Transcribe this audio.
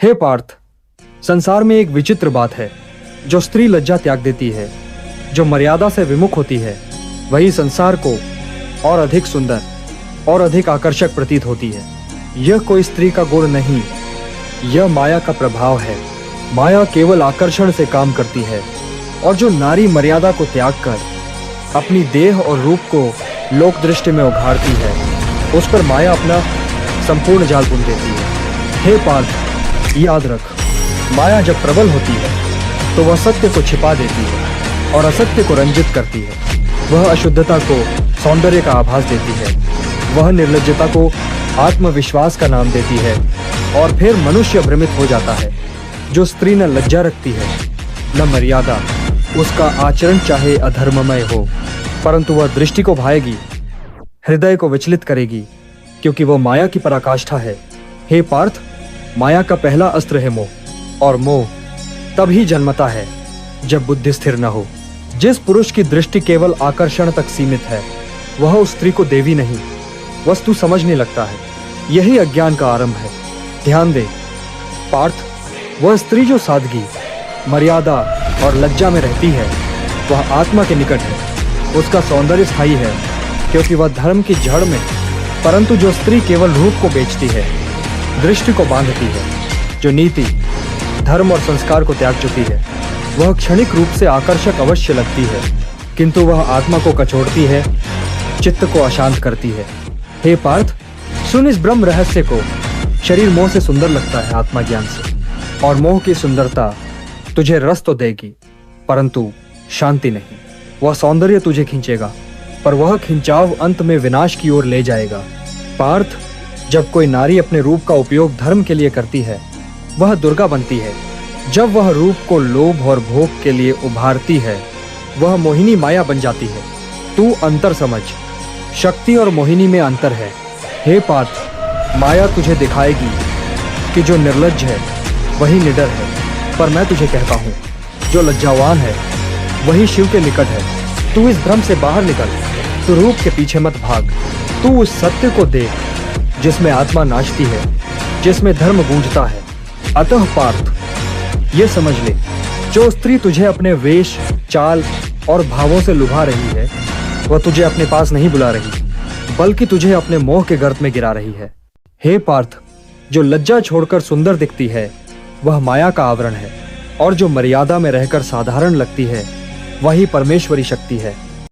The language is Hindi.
हे पार्थ, संसार में एक विचित्र बात है। जो स्त्री लज्जा त्याग देती है, जो मर्यादा से विमुख होती है, वही संसार को और अधिक सुंदर और अधिक आकर्षक प्रतीत होती है। यह कोई स्त्री का गुण नहीं, यह माया का प्रभाव है। माया केवल आकर्षण से काम करती है, और जो नारी मर्यादा को त्याग कर अपनी देह और रूप को लोक दृष्टि में उघाड़ती है, उस पर माया अपना संपूर्ण जाल बुन देती है। हे पार्थ, याद रख, माया जब प्रबल होती है तो वह सत्य को छिपा देती है और असत्य को रंजित करती है। वह अशुद्धता को सौंदर्य का आभास देती है, वह निर्लज्जता को आत्मविश्वास का नाम देती है, और फिर मनुष्य भ्रमित हो जाता है। जो स्त्री न लज्जा रखती है न मर्यादा, उसका आचरण चाहे अधर्ममय हो, परंतु वह दृष्टि को भाएगी, हृदय को विचलित करेगी, क्योंकि वह माया की पराकाष्ठा है। हे पार्थ, माया का पहला अस्त्र है मोह, और मोह तभी जन्मता है जब बुद्धि स्थिर न हो। जिस पुरुष की दृष्टि केवल आकर्षण तक सीमित है, वह उस स्त्री को देवी नहीं, वस्तु समझने लगता है। यही अज्ञान का आरंभ है। ध्यान दे पार्थ, वह स्त्री जो सादगी, मर्यादा और लज्जा में रहती है, वह आत्मा के निकट है। उसका सौंदर्य स्थायी है, क्योंकि वह धर्म की जड़ में। परंतु जो स्त्री केवल रूप को बेचती है, दृष्टि को बांधती है, जो नीति, धर्म और संस्कार को त्याग चुकी है, वह क्षणिक रूप से आकर्षक अवश्य लगती है, किंतु वह आत्मा को कचोड़ती है, चित्त को अशांत करती है। हे पार्थ, सुन इस ब्रह्म रहस्य को। शरीर मोह से सुंदर लगता है आत्मा ज्ञान से, और मोह की सुंदरता तुझे रस तो देगी, परंतु शांति नहीं। वह सौंदर्य तुझे खींचेगा, पर वह खिंचाव अंत में विनाश की ओर ले जाएगा। पार्थ, जब कोई नारी अपने रूप का उपयोग धर्म के लिए करती है, वह दुर्गा बनती है। जब वह रूप को लोभ और भोग के लिए उभारती है, वह मोहिनी माया बन जाती है। तू अंतर समझ, शक्ति और मोहिनी में अंतर है। हे पार्थ, माया तुझे दिखाएगी कि जो निर्लज्ज है वही निडर है, पर मैं तुझे कहता हूँ, जो लज्जावान है वही शिव के निकट है। तू इस भ्रम से बाहर निकल, तू रूप के पीछे मत भाग। तू उस सत्य को देख जिसमें आत्मा नाचती है, जिसमें धर्म गूंजता है। अतः पार्थ, ये समझ ले, जो स्त्री तुझे अपने वेश, चाल और भावों से लुभा रही है, वह तुझे अपने पास नहीं बुला रही, बल्कि तुझे अपने मोह के गर्त में गिरा रही है। हे पार्थ, जो लज्जा छोड़कर सुंदर दिखती है, वह माया का आवरण है, और जो मर्यादा में रहकर साधारण लगती है, वही परमेश्वरी शक्ति है।